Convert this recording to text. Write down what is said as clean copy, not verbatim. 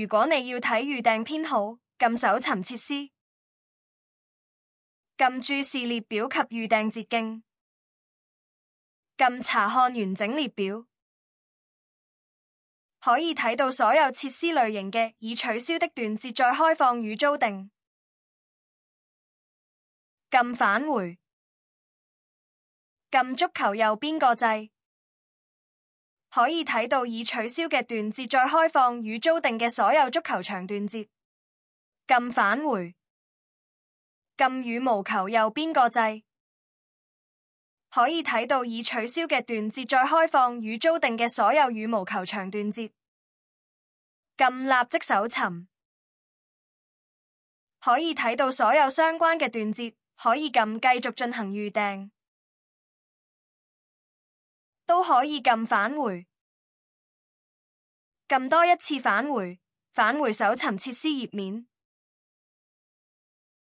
如果你要睇預訂編號，撳搜尋設施，撳注視列表及預訂捷徑，撳查看完整列表，可以睇到所有設施類型嘅已取消的段節再開放與租訂。撳返回，撳足球右邊個掣，可以睇到已取消嘅段節再開放與租訂嘅所有足球場段節。撳返回，撳羽毛球右邊個掣，可以睇到已取消嘅段節再開放與租訂嘅所有羽毛球場段節。撳立即搜尋，可以睇到所有相關嘅段節，可以撳繼續進行預訂，都可以撳返回，撳多一次返回搜尋設施頁面。